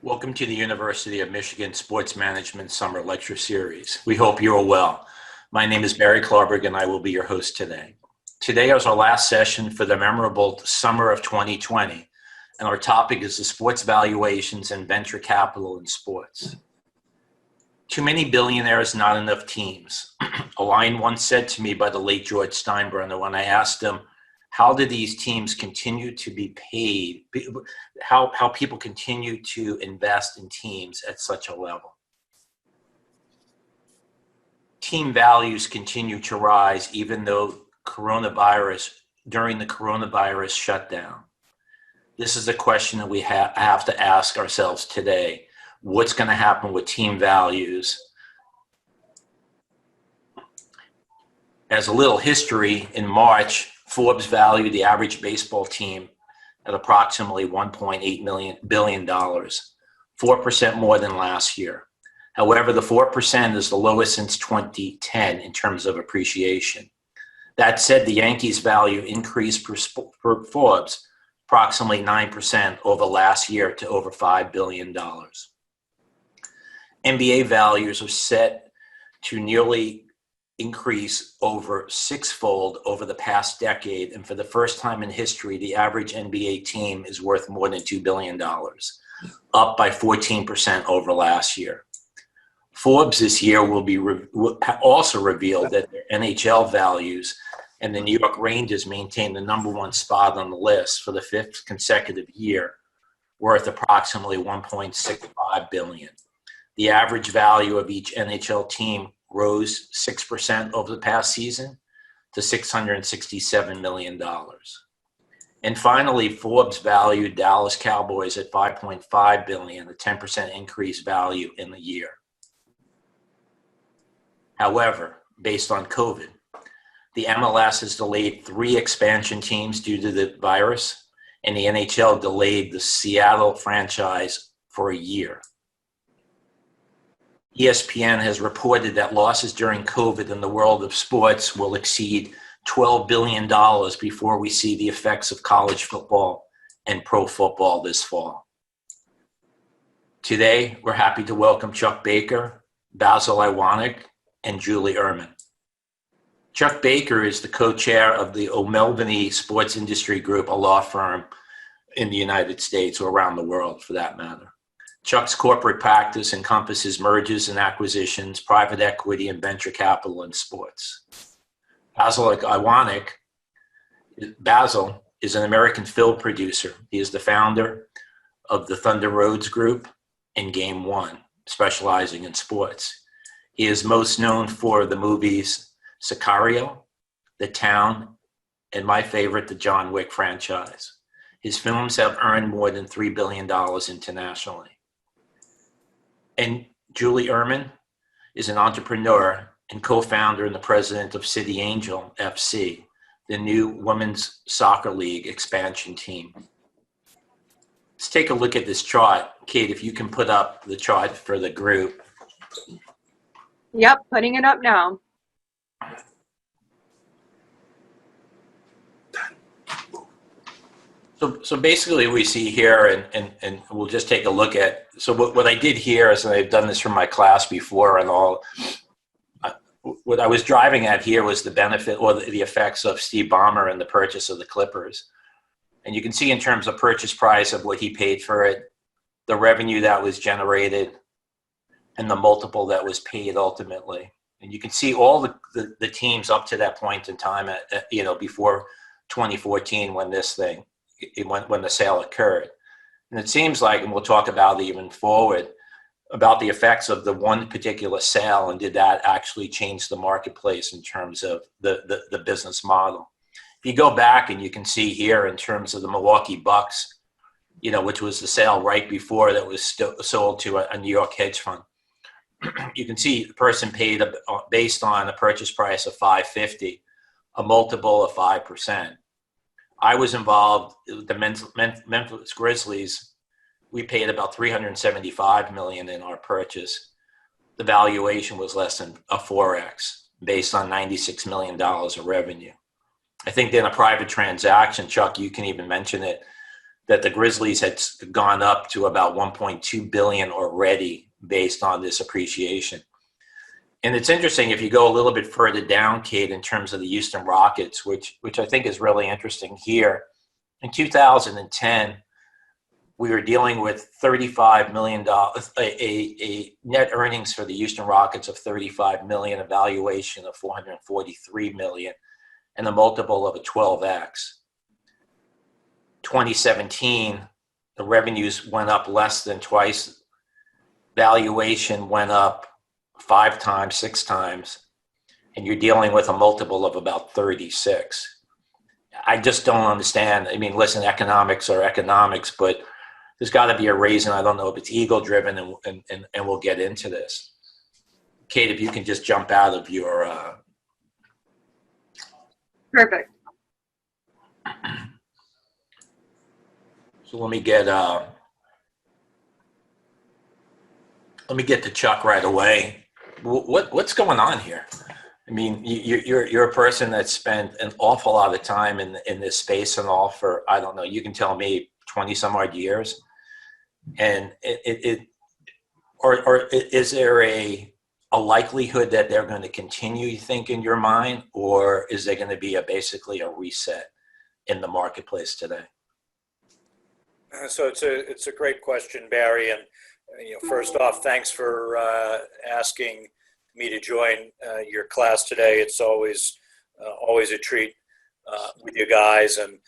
Welcome to the University of Michigan Sports Management Summer Lecture Series. We hope you are well. My name is Barry Klarberg and I will be your host today. Today is our last session for the memorable summer of 2020, and our topic is the sports valuations and venture capital in sports. Too many billionaires, not enough teams. A line once said to me by the late George Steinbrenner when I asked him, how do these teams continue to be paid? How people continue to invest in teams at such a level? Team values continue to rise even though during the coronavirus shutdown. This is a question that we have to ask ourselves today. What's going to happen with team values? As a little history, in March, Forbes valued the average baseball team at approximately $1.8 billion, 4% more than last year. However, the 4% is the lowest since 2010 in terms of appreciation. That said, the Yankees' value increased per Forbes approximately 9% over last year to over $5 billion. NBA values are set to nearly increase over sixfold over the past decade, and for the first time in history, the average NBA team is worth more than $2 billion, up by 14% over last year. Forbes this year will also reveal that their NHL values and the New York Rangers maintain the number one spot on the list for the fifth consecutive year, worth approximately $1.65 billion. The average value of each NHL team rose 6% over the past season to $667 million. And finally, Forbes valued Dallas Cowboys at $5.5 billion, a 10% increase value in the year. However, based on COVID, the MLS has delayed 3 expansion teams due to the virus, and the NHL delayed the Seattle franchise for a year. ESPN has reported that losses during COVID in the world of sports will exceed $12 billion before we see the effects of college football and pro football this fall. Today, we're happy to welcome Chuck Baker, Basil Iwanyk, and Julie Uhrman. Chuck Baker is the co-chair of the O'Melveny Sports Industry Group, a law firm in the United States or around the world for that matter. Chuck's corporate practice encompasses mergers and acquisitions, private equity, and venture capital in sports. Basil is an American film producer. He is the founder of the Thunder Roads Group and Game One, specializing in sports. He is most known for the movies Sicario, The Town, and my favorite, the John Wick franchise. His films have earned more than $3 billion internationally. And Julie Uhrman is an entrepreneur and co-founder and the president of City Angel FC, the new women's soccer league expansion team. Let's take a look at this chart. Kate, if you can put up the chart for the group. Yep, putting it up now. So basically we see here, and we'll just take a look at, so what I did here is, and I've done this from my class before and all, what I was driving at here was the benefit or the effects of Steve Ballmer and the purchase of the Clippers. And you can see in terms of purchase price of what he paid for it, the revenue that was generated, and the multiple that was paid ultimately. And you can see all the teams up to that point in time before 2014 when the sale occurred. And it seems like, and we'll talk about it even forward, about the effects of the one particular sale, and did that actually change the marketplace in terms of the business model. If you go back and you can see here in terms of the Milwaukee Bucks, which was the sale right before that was sold to a New York hedge fund. You can see the person paid based on a purchase price of $550, a multiple of 5%. I was involved with the Memphis Grizzlies. We paid about $375 million in our purchase. The valuation was less than a 4x based on $96 million of revenue. I think in a private transaction, Chuck, you can even mention it, that the Grizzlies had gone up to about 1.2 billion already based on this appreciation. And it's interesting if you go a little bit further down, Kate, in terms of the Houston Rockets, which I think is really interesting here. In 2010, we were dealing with $35 million, a net earnings for the Houston Rockets of $35 million, a valuation of $443 million, and a multiple of a 12x. 2017, the revenues went up less than twice. Valuation went up 5 times, 6 times, and you're dealing with a multiple of about 36. I just don't understand. I mean, listen, economics are economics, but there's got to be a reason. I don't know if it's ego-driven, and we'll get into this. Kate, if you can just jump out of your... Perfect. So let me get to Chuck right away. What's going on here? I mean, you're a person that spent an awful lot of time in this space and all for, I don't know, you can tell me 20 some odd years. And or is there a likelihood that they're going to continue, you think, in your mind, or is there going to be basically a reset in the marketplace today? So it's a great question, Barry. And first off, thanks for asking me to join your class today. It's always a treat with you guys, and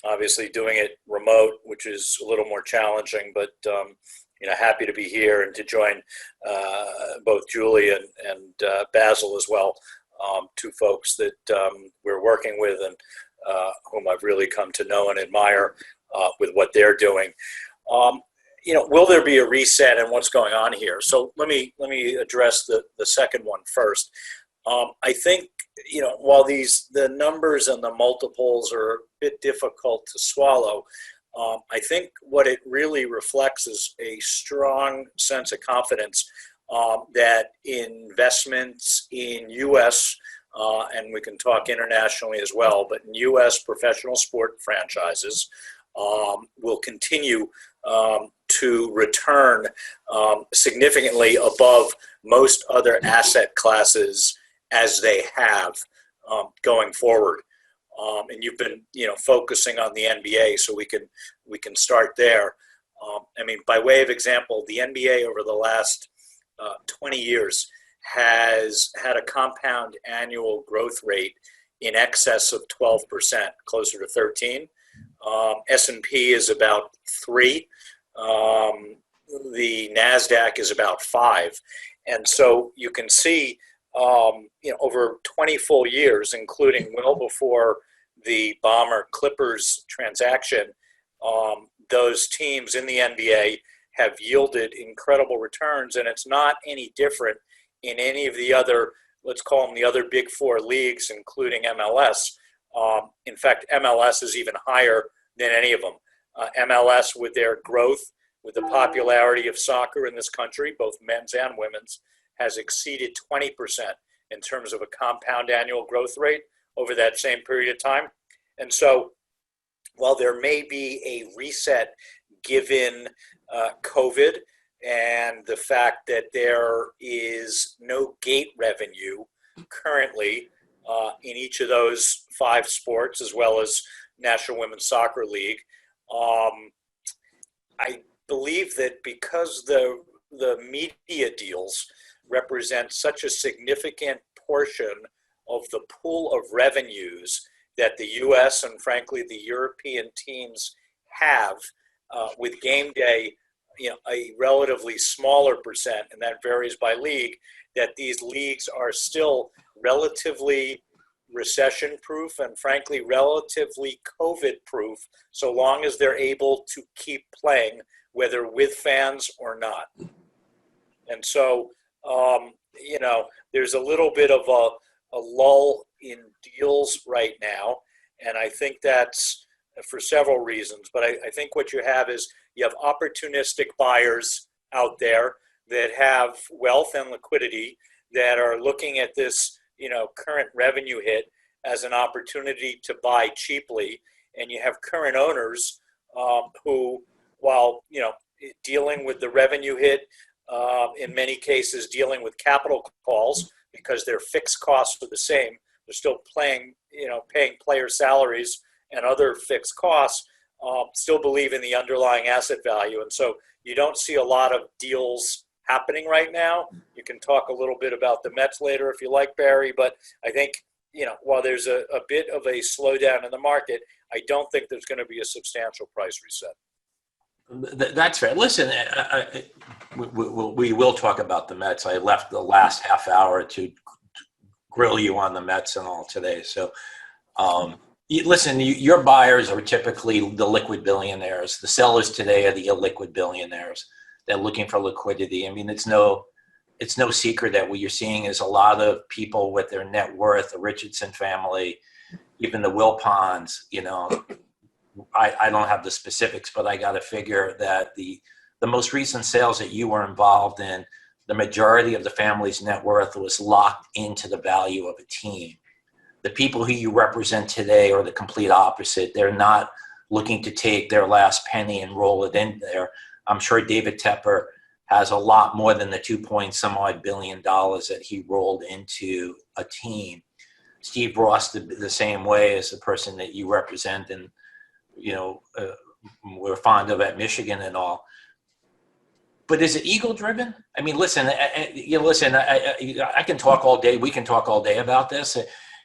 obviously doing it remote, which is a little more challenging. But happy to be here and to join both Julie and Basil as well, two folks that we're working with and whom I've really come to know and admire with what they're doing. Will there be a reset and what's going on here? So let me address the second one first. I think while the numbers and the multiples are a bit difficult to swallow, I think what it really reflects is a strong sense of confidence that investments in U.S. And we can talk internationally as well, but in U.S. professional sport franchises will continue to return significantly above most other asset classes as they have going forward. And you've been focusing on the NBA, so we can start there. I mean, by way of example, the NBA over the last 20 years has had a compound annual growth rate in excess of 12%, closer to 13. S&P is about 3. The NASDAQ is about 5. And so you can see, over 20 full years, including well before the Bomber Clippers transaction, those teams in the NBA have yielded incredible returns, and it's not any different in any of the other, let's call them the other big 4 leagues, including MLS. In fact, MLS is even higher than any of them. MLS, with their growth, with the popularity of soccer in this country, both men's and women's, has exceeded 20% in terms of a compound annual growth rate over that same period of time. And so while there may be a reset given COVID and the fact that there is no gate revenue currently in each of those 5 sports, as well as National Women's Soccer League, I believe that because the media deals represent such a significant portion of the pool of revenues that the U.S. and frankly the European teams have, with game day, a relatively smaller percent, and that varies by league, that these leagues are still relatively recession-proof and frankly relatively COVID-proof, so long as they're able to keep playing, whether with fans or not. And so, there's a little bit of a lull in deals right now, and I think that's for several reasons. But I think what you have is you have opportunistic buyers out there that have wealth and liquidity that are looking at this, current revenue hit as an opportunity to buy cheaply, and you have current owners who, while dealing with the revenue hit, in many cases dealing with capital calls because their fixed costs are the same. They're still paying player salaries and other fixed costs. Still believe in the underlying asset value, and so you don't see a lot of deals happening right now. You can talk a little bit about the Mets later if you like, Barry, but I think while there's a bit of a slowdown in the market, I don't think there's going to be a substantial price reset. That's fair. Listen, we will talk about the Mets. I left the last half hour to grill you on the Mets and all today. So, listen, your buyers are typically the liquid billionaires. The sellers today are the illiquid billionaires. They're looking for liquidity. I mean, it's no secret that what you're seeing is a lot of people with their net worth, the Richardson family, even the Wilpons, I don't have the specifics, but I got to figure that the most recent sales that you were involved in, the majority of the family's net worth was locked into the value of a team. The people who you represent today are the complete opposite. They're not looking to take their last penny and roll it in there. I'm sure David Tepper has a lot more than the 2-point-some-odd billion that he rolled into a team. Steve Ross the same way as the person that you represent and we're fond of at Michigan and all. But is it ego driven? I mean, listen, I can talk all day. We can talk all day about this.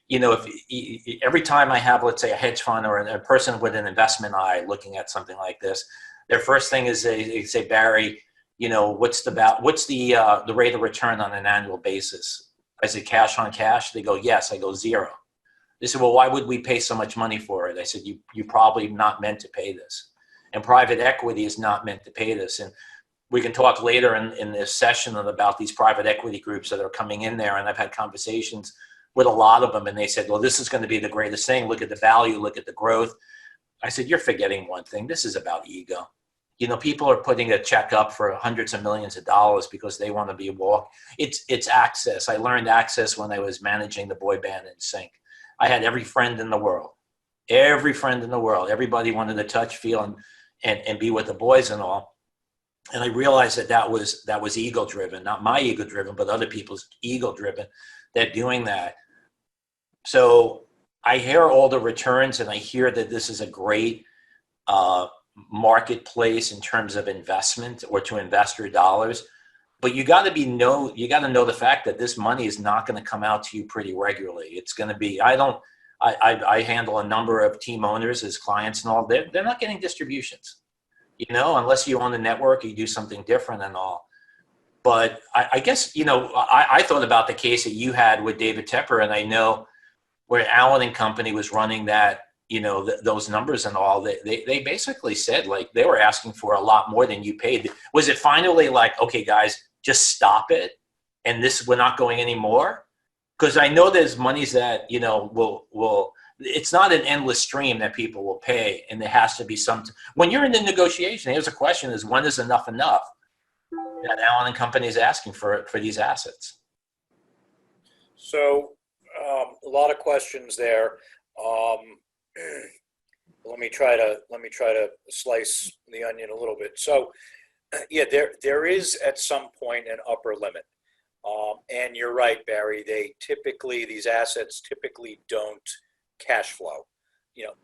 If every time I have, let's say, a hedge fund or a person with an investment eye looking at something like this, their first thing is they say, Barry, what's the rate of return on an annual basis? I say, cash on cash. They go, yes. I go, 0. They said, well, why would we pay so much money for it? I said, you probably not meant to pay this. And private equity is not meant to pay this. And we can talk later in this session about these private equity groups that are coming in there. And I've had conversations with a lot of them. And they said, well, this is going to be the greatest thing. Look at the value. Look at the growth. I said, you're forgetting one thing. This is about ego. People are putting a check up for hundreds of millions of dollars because they want to be walked. It's access. I learned access when I was managing the boy band in Sync. I had every friend in the world. Everybody wanted to touch, feel, and be with the boys and all. And I realized that was ego driven, not my ego driven, but other people's ego driven. They're doing that. So I hear all the returns, and I hear that this is a great marketplace in terms of investment or to investor dollars. But you got to know the fact that this money is not going to come out to you pretty regularly. It's going to be, I handle a number of team owners as clients and all. They're not getting distributions, unless you own a network, you do something different and all. But I guess, I thought about the case that you had with David Tepper, and I know where Allen and Company was running that, those numbers and all, they basically said, like, they were asking for a lot more than you paid. Was it finally like, okay, guys, just stop it, and we're not going anymore? Because I know there's monies that, will it's not an endless stream that people will pay, and there has to be some. When you're in the negotiation, here's a question: is when is enough that Allen and Company is asking for these assets? So a lot of questions there. Let me try to slice the onion a little bit. So yeah, there is at some point an upper limit. And you're right, Barry, these assets typically don't cash flow.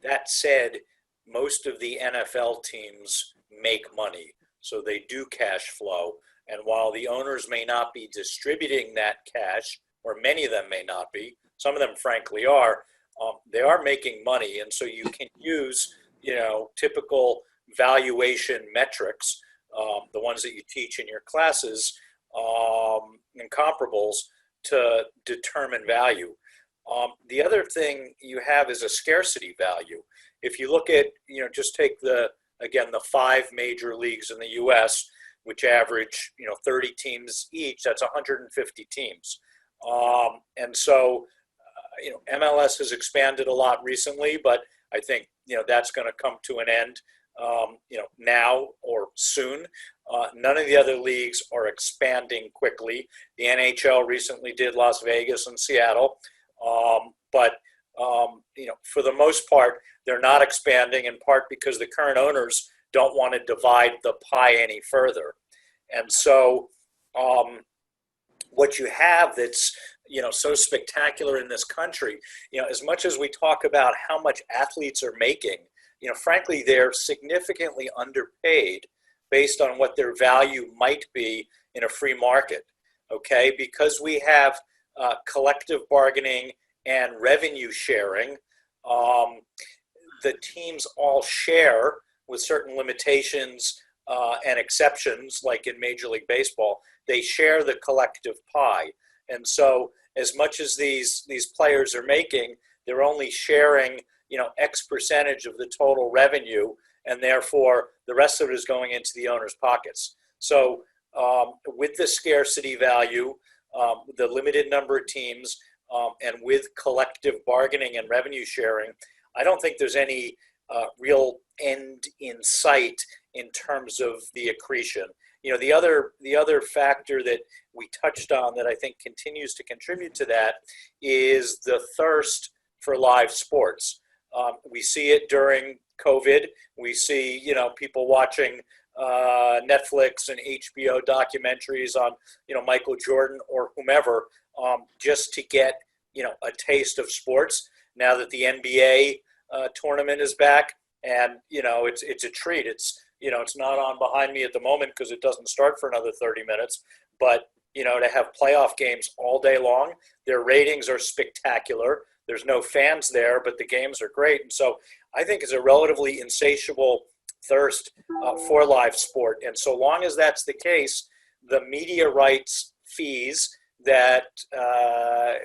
That said, most of the NFL teams make money, so they do cash flow. And while the owners may not be distributing that cash, or many of them may not be, some of them frankly are, they are making money. And so you can use, typical valuation metrics, the ones that you teach in your classes, and comparables to determine value. The other thing you have is a scarcity value. If you look at, just take the 5 major leagues in the U.S., which average, 30 teams each, that's 150 teams. And so, MLS has expanded a lot recently, but I think, that's going to come to an end, now or soon. None of the other leagues are expanding quickly. The NHL recently did Las Vegas and Seattle, but For the most part, they're not expanding, in part because the current owners don't want to divide the pie any further. And so what you have that's so spectacular in this country, as much as we talk about how much athletes are making, frankly, they're significantly underpaid based on what their value might be in a free market, okay? Because we have collective bargaining and revenue sharing, the teams all share with certain limitations and exceptions, like in Major League Baseball. They share the collective pie. And so as much as these players are making, they're only sharing, X percentage of the total revenue, and therefore the rest of it is going into the owner's pockets. So with the scarcity value, the limited number of teams, and with collective bargaining and revenue sharing, I don't think there's any real end in sight in terms of the accretion. The other factor that we touched on that I think continues to contribute to that is the thirst for live sports. We see it during COVID. We see, people watching Netflix and HBO documentaries on, Michael Jordan or whomever, just to get, a taste of sports. Now that the NBA tournament is back, and it's a treat. It's not on behind me at the moment because it doesn't start for another 30 minutes. But to have playoff games all day long, their ratings are spectacular. There's no fans there, but the games are great. And so I think it's a relatively insatiable thirst for live sport. And so long as that's the case, the media rights fees that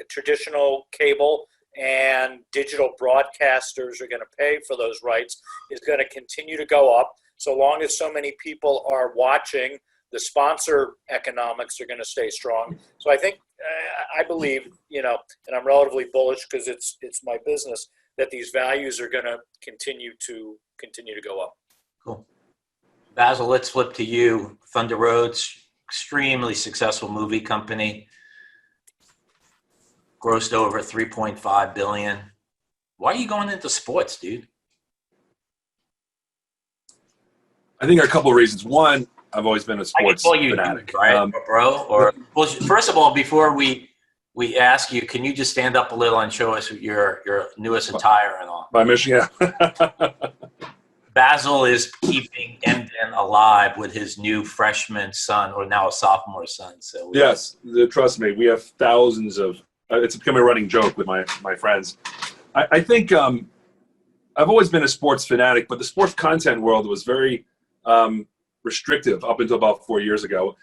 traditional cable and digital broadcasters are going to pay for those rights is going to continue to go up. So long as so many people are watching, the sponsor economics are going to stay strong. So I believe, and I'm relatively bullish because it's my business, that these values are going to continue to go up. Cool. Basil, let's flip to you. Thunder Road's extremely successful movie company, grossed over $3.5 billion. Why are you going into sports, dude? I think there are a couple of reasons. One, I've always been a sports fanatic, right, bro? Or well, first of all, before we ask you, can you just stand up a little and show us your newest attire and all? By Michigan. Basil is keeping Emden alive with his new freshman son, or now a sophomore son. So yes, trust me, we have thousands of. It's become a running joke with my friends. I think I've always been a sports fanatic, but the sports content world was very restrictive up until about 4 years ago.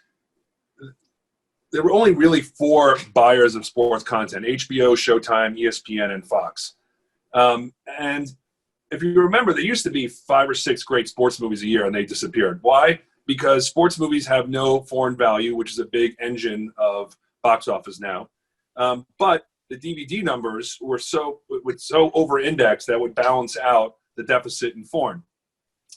There were only really 4 buyers of sports content: HBO, Showtime, ESPN, and Fox. And if you remember, there used to be 5 or 6 great sports movies a year, and they disappeared. Why? Because sports movies have no foreign value, which is a big engine of box office now. But the DVD numbers were so over-indexed that would balance out the deficit in foreign.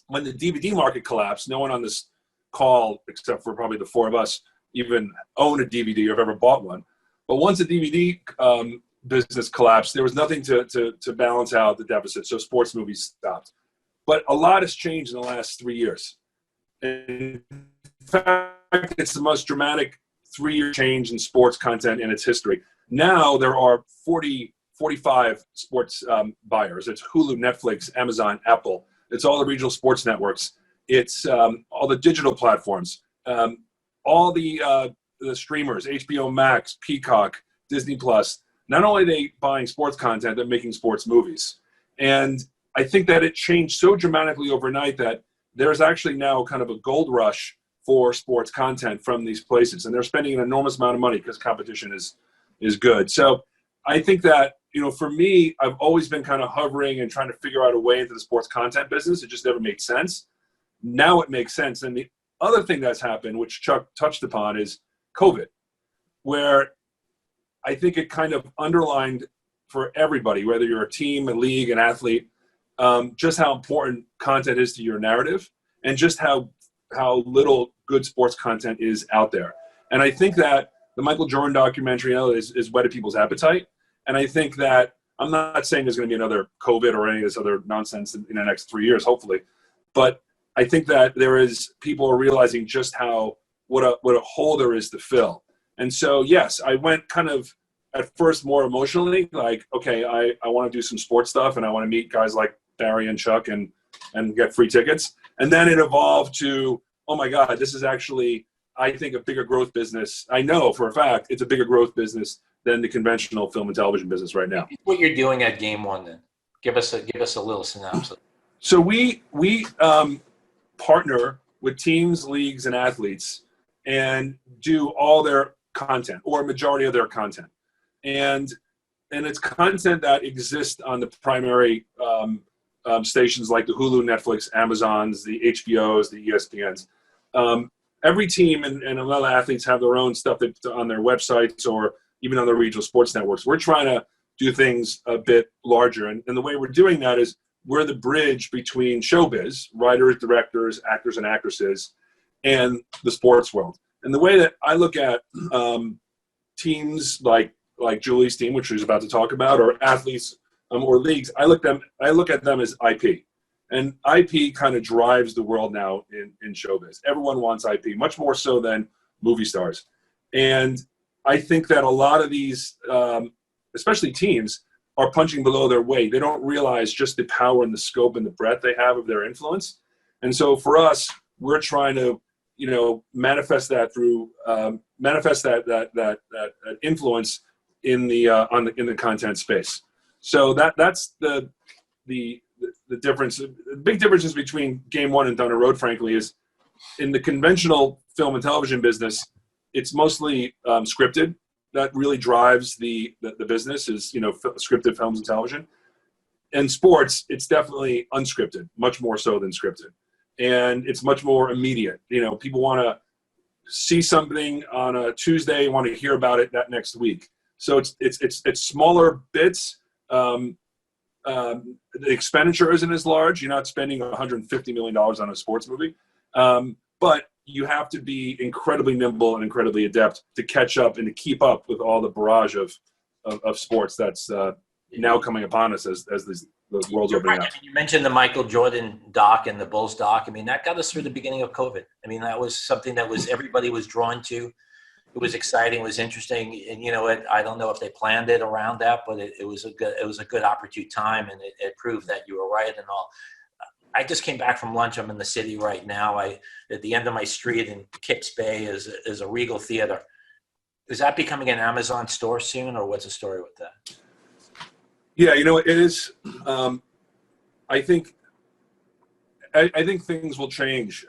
When the DVD market collapsed, no one on this call, except for probably the 4 of us, even own a DVD or have ever bought one. But once the DVD business collapsed, there was nothing to balance out the deficit, so sports movies stopped. But a lot has changed in the last 3 years. In fact, it's the most dramatic 3-year change in sports content in its history. Now there are 45 sports buyers. It's Hulu, Netflix, Amazon, Apple. It's all the regional sports networks. It's all the digital platforms, all the streamers, HBO Max, Peacock, Disney Plus. Not only are they buying sports content, they're making sports movies. And I think that it changed so dramatically overnight that there's actually now kind of a gold rush for sports content from these places. And they're spending an enormous amount of money because competition is good. So I think that, for me, I've always been kind of hovering and trying to figure out a way into the sports content business. It just never made sense. Now it makes sense. And the other thing that's happened, which Chuck touched upon, is COVID, where I think it kind of underlined for everybody, whether you're a team, a league, an athlete, just how important content is to your narrative and just how little good sports content is out there. And I think that the Michael Jordan documentary is whetted people's appetite. And I think that I'm not saying there's going to be another COVID or any of this other nonsense in the next 3 years, hopefully. But I think that people are realizing just what a hole there is to fill. And so, yes, I went kind of at first more emotionally, like, okay, I want to do some sports stuff and I want to meet guys like Barry and Chuck and get free tickets. And then it evolved to, oh my God, this is actually, I think, a bigger growth business. I know for a fact it's a bigger growth business than the conventional film and television business right now. What you're doing at Game One, then? Give us a little synopsis. So we partner with teams, leagues, and athletes and do all their content or a majority of their content. And it's content that exists on the primary stations like the Hulu, Netflix, Amazons, the HBOs, the ESPNs. Every team and a lot of athletes have their own stuff that's on their websites or even on their regional sports networks. We're trying to do things a bit larger. And the way we're doing that is we're the bridge between showbiz, writers, directors, actors, and actresses, and the sports world. And the way that I look at teams like Julie's team, which she's about to talk about, or athletes or leagues, I look at them as IP. And IP kind of drives the world now in showbiz. Everyone wants IP, much more so than movie stars. And I think that a lot of these, especially teams, are punching below their weight. They don't realize just the power and the scope and the breadth they have of their influence. And so for us, we're trying to, manifest that through that influence in the content space. So that's the difference. The big differences between Game One and Thunder Road, frankly, is in the conventional film and television business, it's mostly scripted. That really drives the business is, scripted films and television. In sports, it's definitely unscripted, much more so than scripted. And it's much more immediate. People want to see something on a Tuesday, want to hear about it that next week. So it's smaller bits. The expenditure isn't as large. You're not spending $150 million on a sports movie. But you have to be incredibly nimble and incredibly adept to catch up and to keep up with all the barrage of sports that's now coming upon us as the world's opening up. You mentioned the Michael Jordan doc and the Bulls doc. I mean, that got us through the beginning of COVID. I mean, that was something that everybody was drawn to. It was exciting. It was interesting. And you know what? I don't know if they planned it around that, but it was a good opportune time, and it proved that you were right and all. I just came back from lunch. I'm in the city right now. At the end of my street in Kips Bay is a Regal Theater. Is that becoming an Amazon store soon, or what's the story with that? Yeah, it is. I think things will change,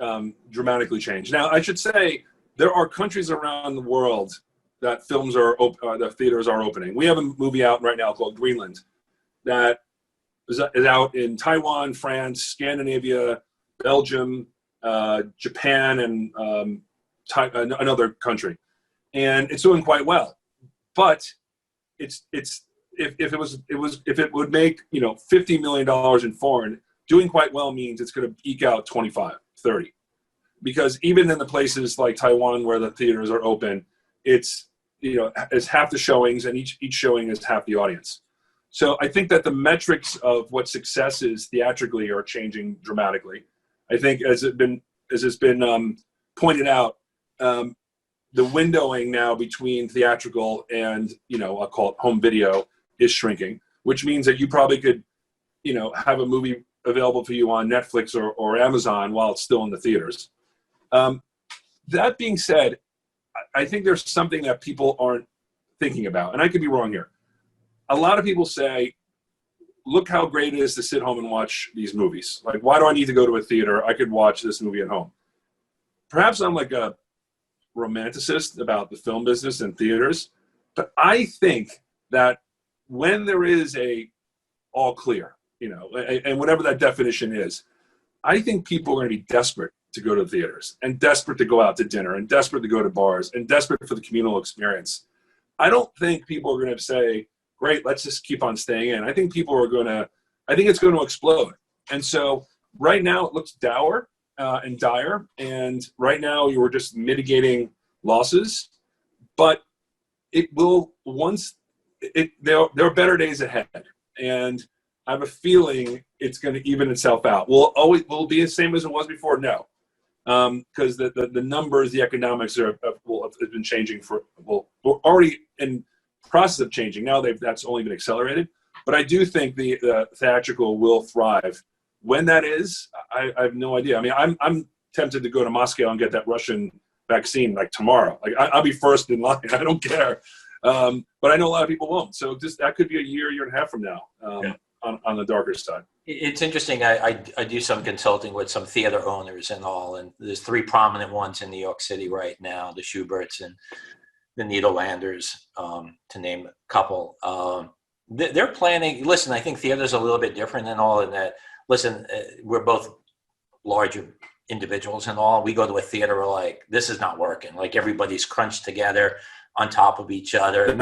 dramatically change. Now, I should say there are countries around the world that the theaters are opening. We have a movie out right now called Greenland that is out in Taiwan, France, Scandinavia, Belgium, Japan, and another country, and it's doing quite well. But if it would make $50 million in foreign, doing quite well means it's going to eke out 25, 30, because even in the places like Taiwan where the theaters are open, it's half the showings, and each showing is half the audience. So I think that the metrics of what success is theatrically are changing dramatically. I think as it's been pointed out, the windowing now between theatrical and I'll call it home video is shrinking, which means that you probably could have a movie available for you on Netflix or Amazon while it's still in the theaters. That being said, I think there's something that people aren't thinking about, and I could be wrong here. A lot of people say, look how great it is to sit home and watch these movies. Like, why do I need to go to a theater? I could watch this movie at home. Perhaps I'm like a romanticist about the film business and theaters, but I think that when there is a all clear, and whatever that definition is, I think people are going to be desperate to go to theaters and desperate to go out to dinner and desperate to go to bars and desperate for the communal experience. I don't think people are going to say, great, let's just keep on staying in. I think it's going to explode. And so right now it looks dour and dire. And right now you were just mitigating losses, but it will there are better days ahead. and I have a feeling it's going to even itself out. Will it be the same as it was before? No, because the numbers, the economics have been changing we're already in process of changing. Now that's only been accelerated. But I do think the theatrical will thrive. When that is, I have no idea. I mean, I'm tempted to go to Moscow and get that Russian vaccine like tomorrow. Like I'll be first in line. I don't care. But I know a lot of people won't. So that could be a year and a half from now. On the darker side. It's interesting. I do some consulting with some theater owners and all, and there's 3 prominent ones in New York City right now: the Schuberts and the Nederlanders, to name a couple. They're planning. Listen, I think theater's a little bit different and all in that. Listen, we're both larger individuals and all. We go to a theater, we're like, this is not working. Like everybody's crunched together on top of each other.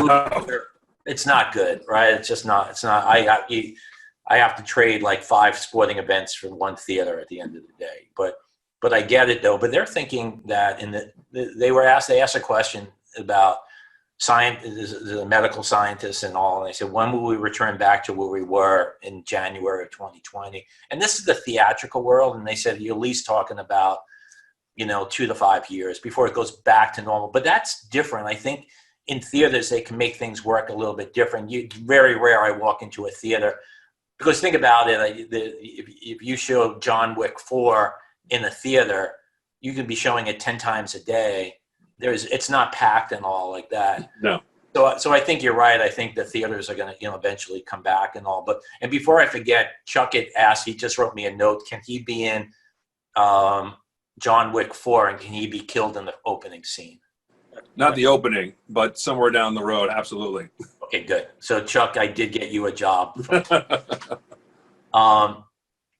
It's not good, right? It's just not. It's not. I have to trade like 5 sporting events for one theater at the end of the day. But I get it though. But they're thinking that they asked a question about the medical scientists and all, and they said, when will we return back to where we were in January of 2020? And this is the theatrical world, and they said you're at least talking about 2 to 5 years before it goes back to normal. But that's different. I think in theaters, they can make things work a little bit different. It's very rare I walk into a theater, because think about it. If you show John Wick 4 in a theater, you can be showing it 10 times a day. It's not packed and all like that. No. So I think you're right. I think the theaters are going to eventually come back and all. And before I forget, Chuck had asked. He just wrote me a note. Can he be in John Wick 4, and can he be killed in the opening scene? Not the opening, but somewhere down the road, absolutely. Okay, good. So Chuck, I did get you a job.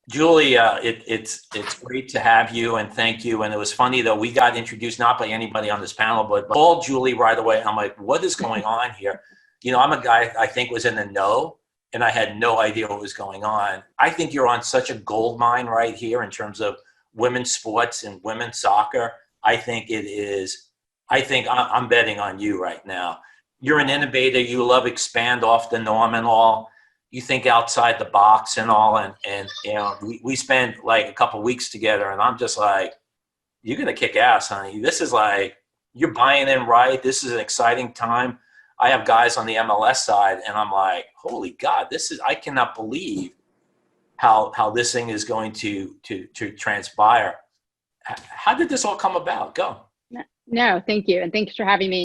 Julie, it's great to have you, and thank you. And it was funny though, we got introduced not by anybody on this panel, but called Julie right away. I'm like, what is going on here? I'm a guy I think was in the know, and I had no idea what was going on. I think you're on such a gold mine right here in terms of women's sports and women's soccer. I think I'm betting on you right now. You're an innovator. You love expand off the norm and all. You think outside the box and all. And we spent like a couple weeks together, and I'm just like, you're going to kick ass, honey. This is like, you're buying in right. This is an exciting time. I have guys on the MLS side, and I'm like, holy God, I cannot believe how this thing is going to transpire. How did this all come about? Go. No, thank you. And thanks for having me.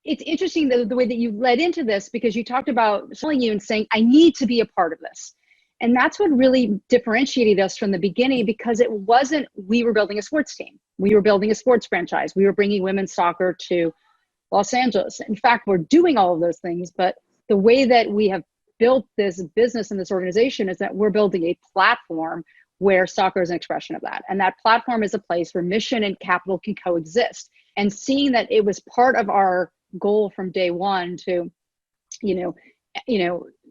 It's interesting the way that you led into this, because you talked about telling you and saying, I need to be a part of this. And that's what really differentiated us from the beginning, because it wasn't, we were building a sports team. We were building a sports franchise. We were bringing women's soccer to Los Angeles. In fact, we're doing all of those things, but the way that we have built this business and this organization is that we're building a platform where soccer is an expression of that. And that platform is a place where mission and capital can coexist. And seeing that it was part of our goal from day one to,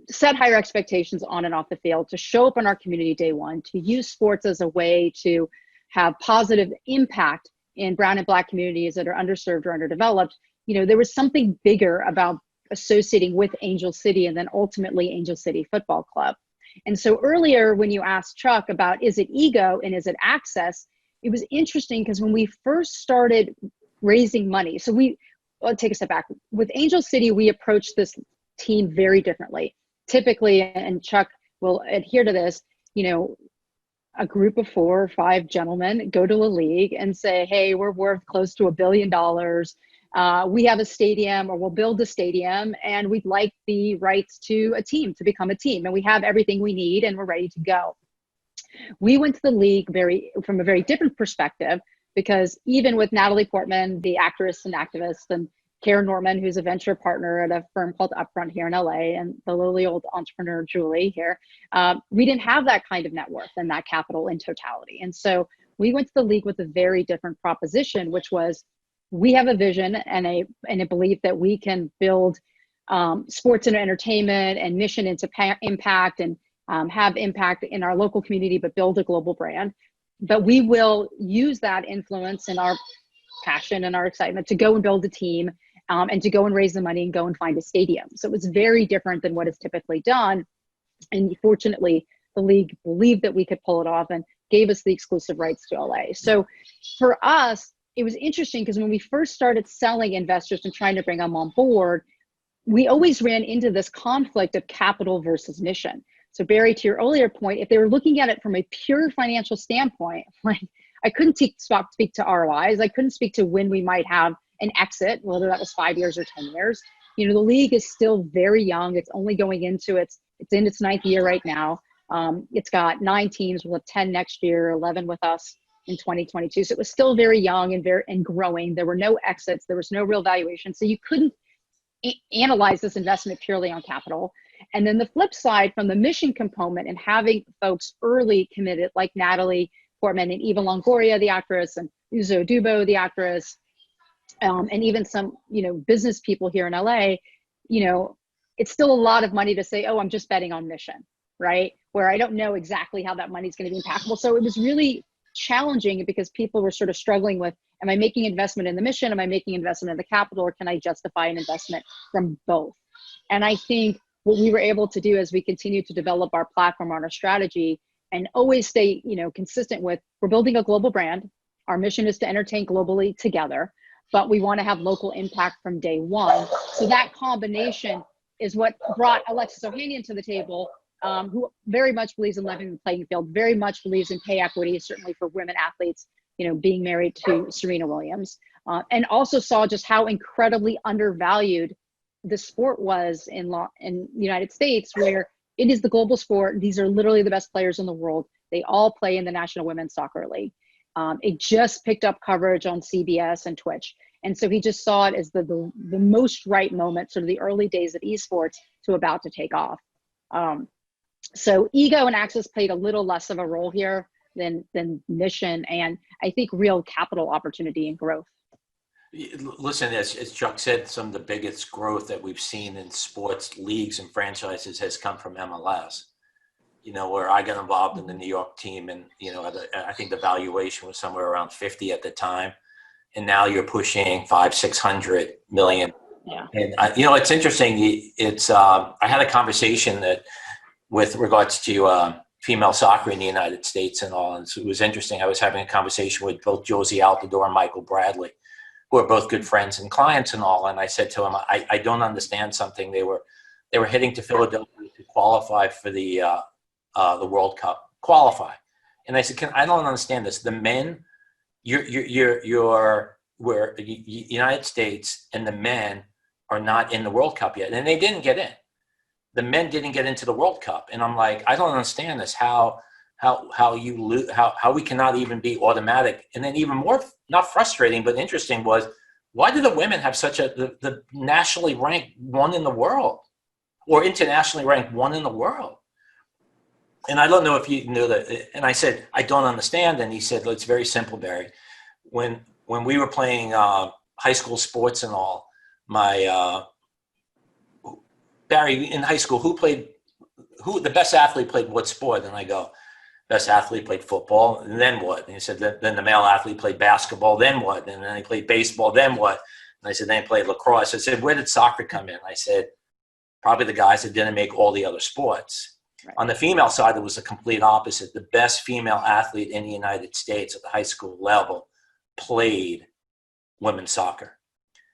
set higher expectations on and off the field, to show up in our community day one, to use sports as a way to have positive impact in brown and black communities that are underserved or underdeveloped. There was something bigger about associating with Angel City and then ultimately Angel City Football Club. And so earlier when you asked Chuck about, is it ego and is it access? It was interesting because when we first started raising money, I'll take a step back. With Angel City, we approached this team very differently. Typically, and Chuck will adhere to this, a group of 4 or 5 gentlemen go to a league and say, hey, we're worth close to $1 billion. We have a stadium, or we'll build a stadium, and we'd like the rights to a team, to become a team. And we have everything we need and we're ready to go. We went to the league from a very different perspective, because even with Natalie Portman, the actress and activist, and Karen Norman, who's a venture partner at a firm called Upfront here in LA, and the lowly old entrepreneur Julie here, we didn't have that kind of net worth and that capital in totality. And so we went to the league with a very different proposition, which was, we have a vision and a belief that we can build sports and entertainment and mission into impact, and have impact in our local community, but build a global brand. But we will use that influence and our passion and our excitement to go and build a team and to go and raise the money and go and find a stadium. So it was very different than what is typically done. And fortunately, the league believed that we could pull it off and gave us the exclusive rights to LA. So for us, it was interesting because when we first started selling investors and trying to bring them on board, we always ran into this conflict of capital versus mission. So Barry, to your earlier point, if they were looking at it from a pure financial standpoint, like I couldn't speak to ROIs. I couldn't speak to when we might have an exit, whether that was 5 years or 10 years. You know, the league is still very young. It's only going into it's in its 9th year right now. It's got 9 teams. We'll have 10 next year, 11 with us in 2022. So it was still very young and growing. There were no exits. There was no real valuation. So you couldn't analyze this investment purely on capital. And then the flip side from the mission component and having folks early committed like Natalie Portman and Eva Longoria, the actress, and Uzo Dubo, the actress, and even some, you know, business people here in LA, you know, it's still a lot of money to say, oh, I'm just betting on mission, right? Where I don't know exactly how that money is going to be impactful. So it was really challenging because people were sort of struggling with, am I making investment in the mission? Am I making investment in the capital? Or can I justify an investment from both? And I think what we were able to do as we continue to develop our platform on our strategy and always stay, you know, consistent with, we're building a global brand. Our mission is to entertain globally together, but we want to have local impact from day one. So that combination is what brought Alexis Ohanian to the table, who very much believes in leveling the playing field, very much believes in pay equity, certainly for women athletes, you know, being married to Serena Williams, and also saw just how incredibly undervalued the sport was in the United States, where it is the global sport. These are literally the best players in the world. They all play in the National Women's Soccer League. It just picked up coverage on CBS and Twitch. And so he just saw it as the most right moment, sort of the early days of esports to about to take off. So ego and access played a little less of a role here than mission, and I think real capital opportunity and growth. Listen, as Chuck said, some of the biggest growth that we've seen in sports leagues and franchises has come from MLS. You know, where I got involved in the New York team, and you know, I think the valuation was somewhere around 50 at the time, and now you're pushing 500-600 million. Yeah. And you know, it's interesting. It's I had a conversation with regards to female soccer in the United States and all, and so it was interesting. I was having a conversation with both Josie Altidore and Michael Bradley, who are both good friends and clients and all. And I said to him, I don't understand something. They were heading to Philadelphia to qualify for the World Cup, qualify. And I said, I don't understand this. The men, where the United States and the men are not in the World Cup yet. And they didn't get in. The men didn't get into the World Cup. And I'm like, I don't understand this. How we cannot even be automatic. And then even more, not frustrating, but interesting was, why do the women have such the nationally ranked one in the world, or internationally ranked one in the world? And I don't know if you knew that. And I said, I don't understand. And he said, well, it's very simple, Barry. When we were playing high school sports and all, Barry, in high school, who the best athlete played what sport? And I go, best athlete played football, and then what? And he said, then the male athlete played basketball, then what? And then he played baseball, then what? And I said, then he played lacrosse. I said, where did soccer come in? I said, probably the guys that didn't make all the other sports. Right. On the female side, it was the complete opposite. The best female athlete in the United States at the high school level played women's soccer.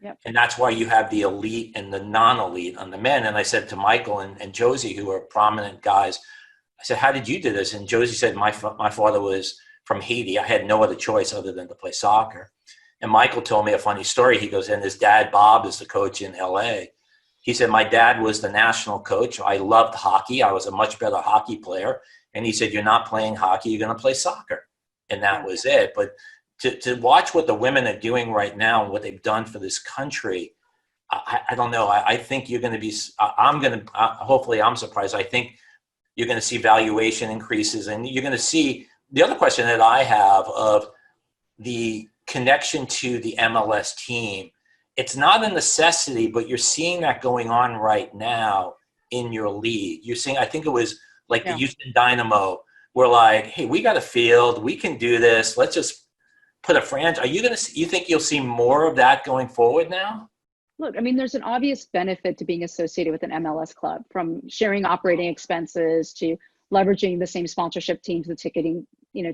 Yep. And that's why you have the elite and the non-elite on the men. And I said to Michael and Josie, who are prominent guys, I said, how did you do this? And Josie said, my father was from Haiti. I had no other choice other than to play soccer. And Michael told me a funny story. He goes, and his dad, Bob, is the coach in LA. He said, my dad was the national coach. I loved hockey. I was a much better hockey player. And he said, you're not playing hockey, you're going to play soccer. And that was it. But to watch what the women are doing right now and what they've done for this country, I don't know. I think you're going to be, hopefully I'm surprised. I think you're going to see valuation increases, and you're going to see the other question that I have of the connection to the MLS team. It's not a necessity, but you're seeing that going on right now in your league. You're seeing, I think it was like the Houston Dynamo. We're like, hey, we got a field. We can do this. Let's just put a franchise. You think you'll see more of that going forward now? Look, I mean, there's an obvious benefit to being associated with an MLS club, from sharing operating expenses to leveraging the same sponsorship teams, the ticketing,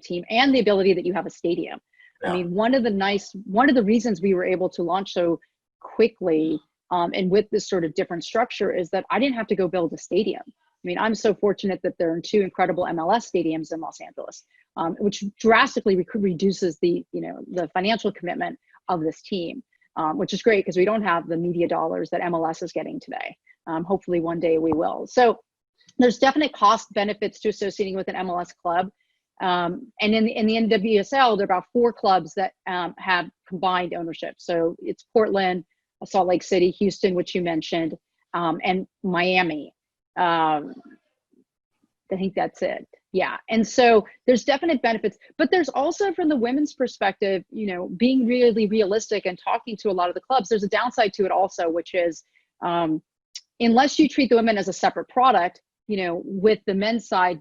team, and the ability that you have a stadium. Yeah. I mean, one of the reasons we were able to launch so quickly and with this sort of different structure is that I didn't have to go build a stadium. I mean, I'm so fortunate that there are 2 incredible MLS stadiums in Los Angeles, which drastically reduces the financial commitment of this team, which is great because we don't have the media dollars that MLS is getting today. Hopefully one day we will. So there's definite cost benefits to associating with an MLS club. And in the NWSL, there are about 4 clubs that have combined ownership. So it's Portland, Salt Lake City, Houston, which you mentioned, and Miami. I think that's it. Yeah. And so there's definite benefits, but there's also, from the women's perspective, being really realistic and talking to a lot of the clubs, there's a downside to it also, which is unless you treat the women as a separate product, with the men's side,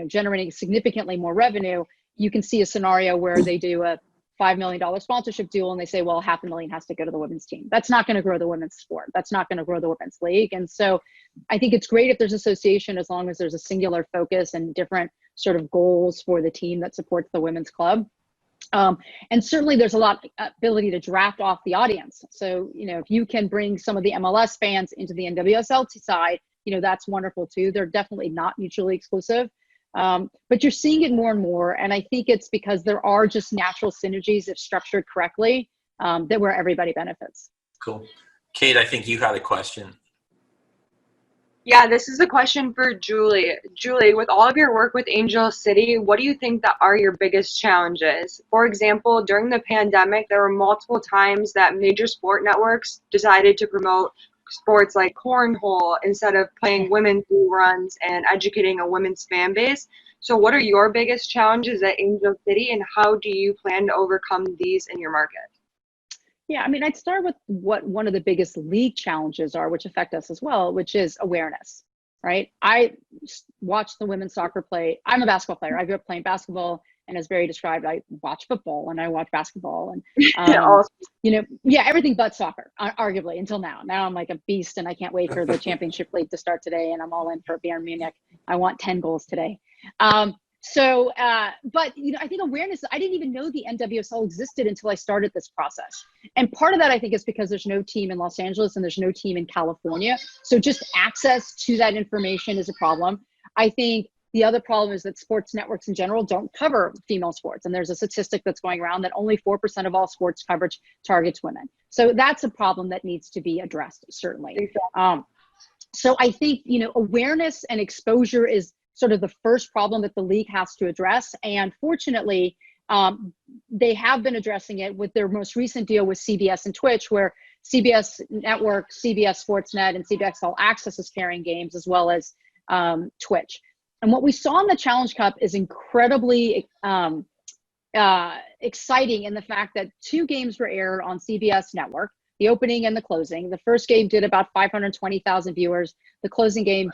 generating significantly more revenue, you can see a scenario where they do a $5 million sponsorship deal and they say, well, $500,000 has to go to the women's team. That's not going to grow the women's sport. That's not going to grow the women's league. And so I think it's great if there's association, as long as there's a singular focus and different sort of goals for the team that supports the women's club. And certainly there's a lot of ability to draft off the audience. So, if you can bring some of the MLS fans into the NWSL side, that's wonderful too. They're definitely not mutually exclusive. But you're seeing it more and more. And I think it's because there are just natural synergies, if structured correctly, that where everybody benefits. Cool. Kate, I think you had a question. Yeah, this is a question for Julie. Julie, with all of your work with Angel City, what do you think that are your biggest challenges? For example, during the pandemic, there were multiple times that major sport networks decided to promote sports like cornhole instead of playing women's runs and educating a women's fan base. So what are your biggest challenges at Angel City, and how do you plan to overcome these in your market? Yeah, I mean, I'd start with what one of the biggest league challenges are, which affect us as well, which is awareness, right? I watch the women's soccer play. I'm a basketball player. I grew up playing basketball, and as Barry described, I watch football and I watch basketball and, everything but soccer, arguably, until now. Now I'm like a beast, and I can't wait for the championship league to start today, and I'm all in for Bayern Munich. I want 10 goals today. But I think awareness, I didn't even know the NWSL existed until I started this process. And part of that, I think, is because there's no team in Los Angeles and there's no team in California. So just access to that information is a problem. I think the other problem is that sports networks in general don't cover female sports. And there's a statistic that's going around that only 4% of all sports coverage targets women. So that's a problem that needs to be addressed, certainly. So I think, awareness and exposure is sort of the first problem that the league has to address. And fortunately, they have been addressing it with their most recent deal with CBS and Twitch, where CBS Network, CBS Sportsnet, and CBS All Access is carrying games, as well as Twitch. And what we saw in the Challenge Cup is incredibly exciting in the fact that 2 games were aired on CBS Network, the opening and the closing. The first game did about 520,000 viewers. The closing game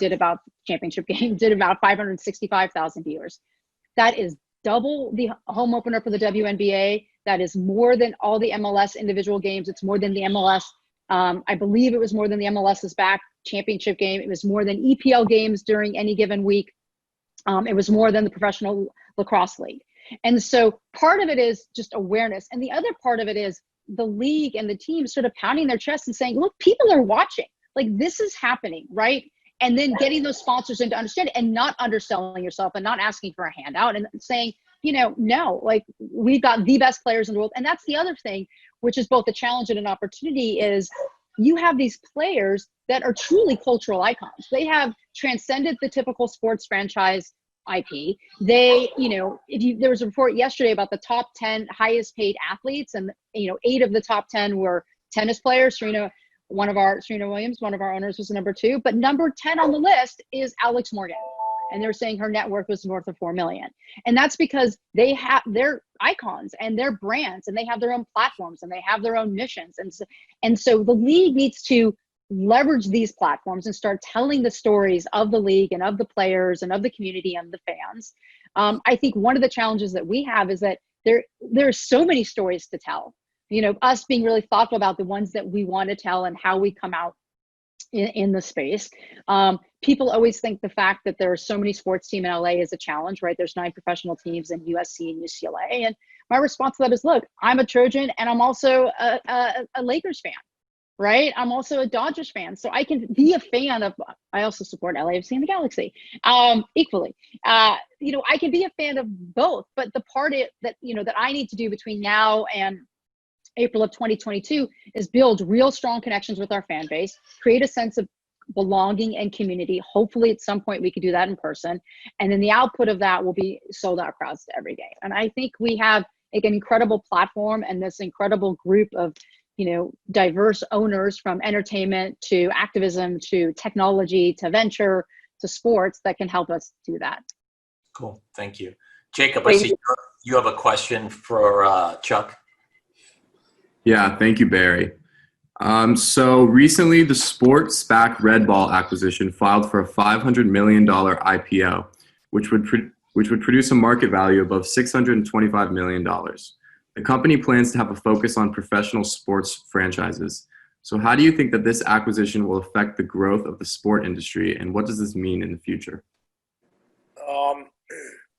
championship game did about 565,000 viewers. That is double the home opener for the WNBA. That is more than all the MLS individual games. It's more than the MLS. I believe it was more than the MLS's back championship game. It was more than EPL games during any given week. It was more than the Professional Lacrosse League. And so part of it is just awareness. And the other part of it is the league and the team sort of pounding their chest and saying, look, people are watching. Like, this is happening, right? And then getting those sponsors in to understand it, and not underselling yourself and not asking for a handout, and saying, no, like, we've got the best players in the world. And that's the other thing, which is both a challenge and an opportunity, is you have these players that are truly cultural icons. They have transcended the typical sports franchise IP. They, there was a report yesterday about the top 10 highest paid athletes, and 8 of the top 10 were tennis players. Serena Williams, one of our owners, was number 2, but number 10 on the list is Alex Morgan. And they're saying her net worth was north of $4 million. And that's because they have their icons and their brands, and they have their own platforms, and they have their own missions. And so the league needs to leverage these platforms and start telling the stories of the league and of the players and of the community and the fans. I think one of the challenges that we have is that there are so many stories to tell. us being really thoughtful about the ones that we want to tell and how we come out in the space. People always think the fact that there are so many sports teams in LA is a challenge, right? There's 9 professional teams in USC and UCLA. And my response to that is, look, I'm a Trojan and I'm also a Lakers fan, right? I'm also a Dodgers fan. So I can be a fan of, I also support LAFC and the Galaxy equally. I can be a fan of both, but the part that I need to do between now and April of 2022 is build real strong connections with our fan base, create a sense of belonging and community. Hopefully at some point we could do that in person. And then the output of that will be sold out crowds to every game. And I think we have like an incredible platform and this incredible group of, diverse owners from entertainment to activism to technology to venture to sports that can help us do that. Cool. Thank you. Jacob, I see you have a question for Chuck. Yeah, thank you, Barry. So recently, the sports SPAC Red Ball acquisition filed for a $500 million IPO, which would produce a market value above $625 million. The company plans to have a focus on professional sports franchises. So how do you think that this acquisition will affect the growth of the sport industry, and what does this mean in the future?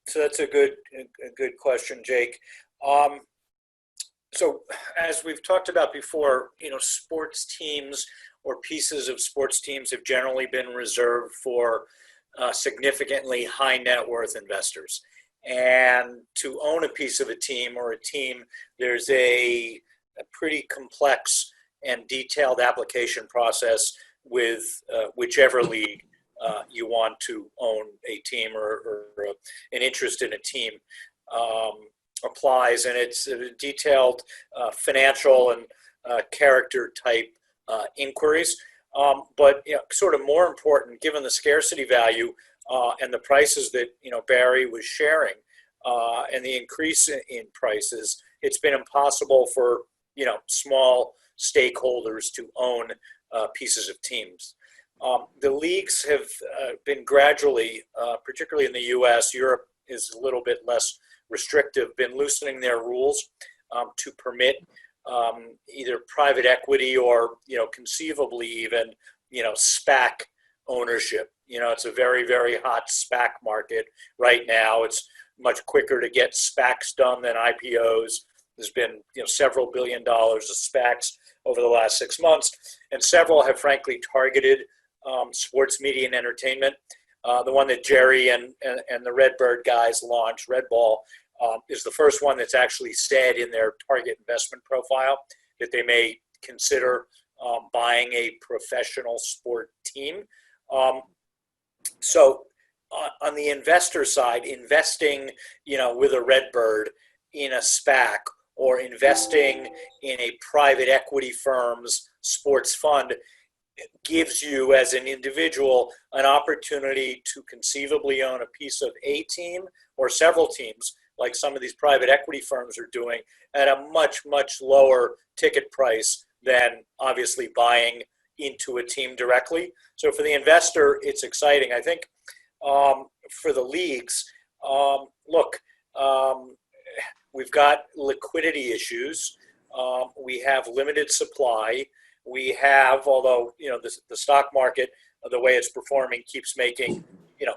So that's a good question, Jake. So as we've talked about before, sports teams or pieces of sports teams have generally been reserved for significantly high net worth investors. And to own a piece of a team or a team, there's a pretty complex and detailed application process with whichever league you want to own a team or an interest in a team. Applies, and it's detailed financial and character type inquiries. But sort of more important, given the scarcity value and the prices that Barry was sharing, and the increase in prices, it's been impossible for small stakeholders to own pieces of teams. The leagues have been gradually, particularly in the U.S., Europe is a little bit less restrictive, been loosening their rules to permit either private equity or conceivably even SPAC ownership. It's a very, very hot SPAC market right now. It's much quicker to get SPACs done than IPOs. There's been several $1 billion of SPACs over the last 6 months, and several have frankly targeted sports media and entertainment. The one that Jerry and the Redbird guys launched, Red Ball, is the first one that's actually said in their target investment profile that they may consider buying a professional sport team. So on the investor side, investing, with a Redbird in a SPAC or investing in a private equity firm's sports fund gives you as an individual an opportunity to conceivably own a piece of a team or several teams, like some of these private equity firms are doing, at a much, much lower ticket price than obviously buying into a team directly. So for the investor, it's exciting. I think for the leagues, we've got liquidity issues. We have limited supply. We have, although the stock market, the way it's performing, keeps making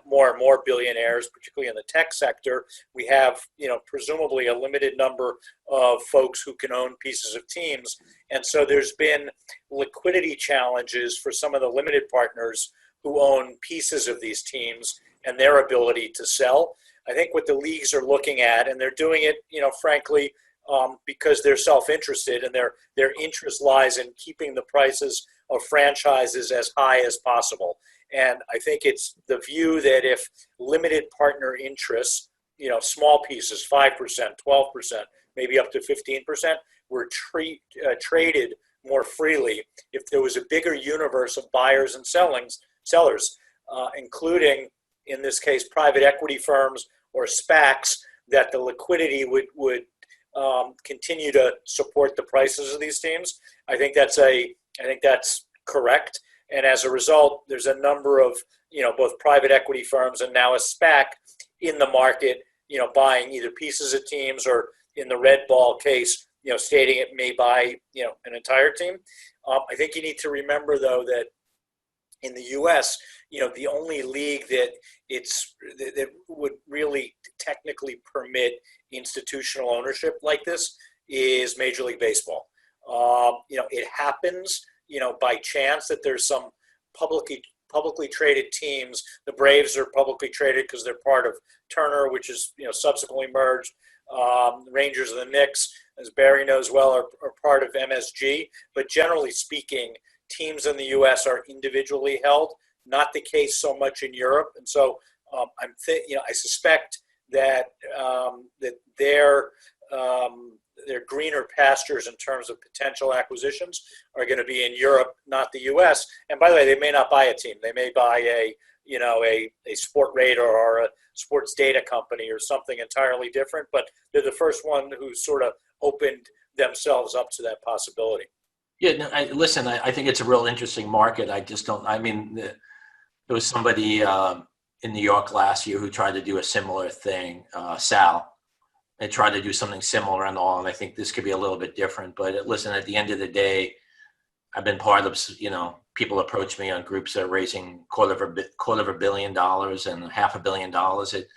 more and more billionaires, particularly in the tech sector. We have presumably a limited number of folks who can own pieces of teams, and so there's been liquidity challenges for some of the limited partners who own pieces of these teams and their ability to sell. I think what the leagues are looking at, and they're doing it, frankly, because they're self-interested, and their interest lies in keeping the prices of franchises as high as possible. And I think it's the view that if limited partner interests, small pieces, 5%, 12%, maybe up to 15%, were traded more freely, if there was a bigger universe of buyers and sellers, including, in this case, private equity firms or SPACs, that the liquidity would continue to support the prices of these teams. I think that's correct. And as a result, there's a number of, both private equity firms and now a SPAC in the market, buying either pieces of teams or, in the Red Ball case, stating it may buy, an entire team. I think you need to remember, though, that in the U.S., the only league that would really technically permit institutional ownership like this is Major League Baseball. It happens, by chance that there's some publicly traded teams. The Braves are publicly traded because they're part of Turner, which is subsequently merged. Rangers and the Knicks, as Barry knows well, are part of MSG. But generally speaking, teams in the U.S. are individually held. Not the case so much in Europe, and so I suspect that that their greener pastures in terms of potential acquisitions are going to be in Europe, not the U.S. And by the way, they may not buy a team; they may buy a sport radar or a sports data company or something entirely different. But they're the first one who sort of opened themselves up to that possibility. Yeah, no, I think it's a real interesting market. I just don't. I mean, there was somebody in New York last year who tried to do a similar thing, Sal. They tried to do something similar and all, and I think this could be a little bit different. But listen, at the end of the day, I've been part of, people approach me on groups that are raising $250 million and $500 million. It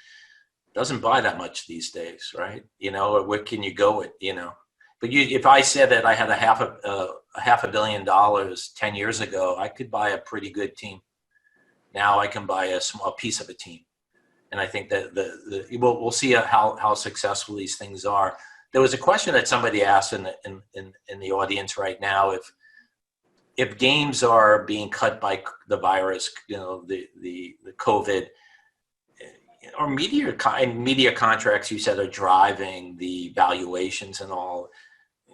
doesn't buy that much these days, right? Where can you go with, But if I said that I had $500 million 10 years ago, I could buy a pretty good team. Now I can buy a small piece of a team. And I think that we'll see how successful these things are. There was a question that somebody asked in the audience right now: if games are being cut by the virus, the COVID, or media contracts, you said, are driving the valuations and all.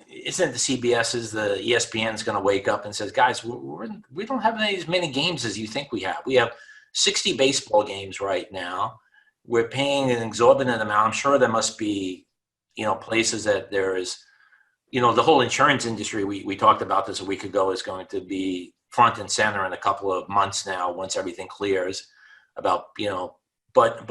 Isn't the CBS's, the ESPN's going to wake up and says, guys, we don't have as many games as you think we have. We have 60 baseball games right now. We're paying an exorbitant amount. I'm sure there must be, places that there is, the whole insurance industry, we talked about this a week ago, is going to be front and center in a couple of months now, once everything clears about, but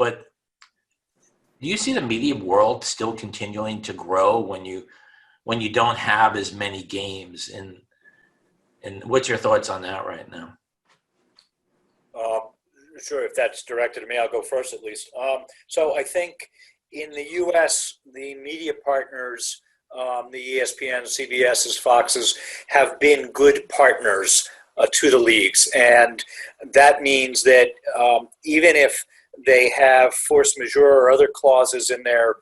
do you see the media world still continuing to grow when you don't have as many games? And what's your thoughts on that right now? Sure, if that's directed to me, I'll go first at least. So I think in the U.S., the media partners, the ESPN, CBS's, Fox's, have been good partners to the leagues. And that means that even if they have force majeure or other clauses in their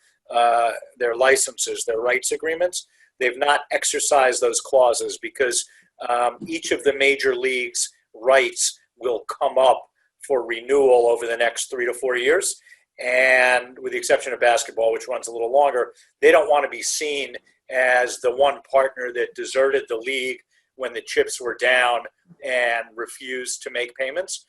licenses, their rights agreements, they've not exercised those clauses because each of the major leagues' rights will come up for renewal over the next 3 to 4 years. And with the exception of basketball, which runs a little longer, they don't want to be seen as the one partner that deserted the league when the chips were down and refused to make payments.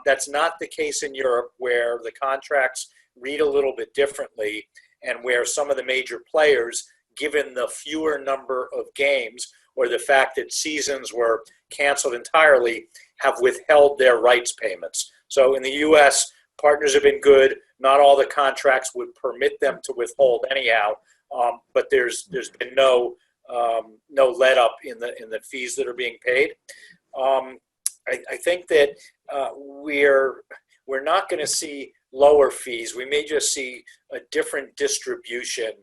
That's not the case in Europe, where the contracts read a little bit differently and where some of the major players, given the fewer number of games or the fact that seasons were canceled entirely, have withheld their rights payments. So in the U.S., partners have been good. Not all the contracts would permit them to withhold anyhow, but there's been no let up in the fees that are being paid. I think that we're not going to see lower fees. We may just see a different distribution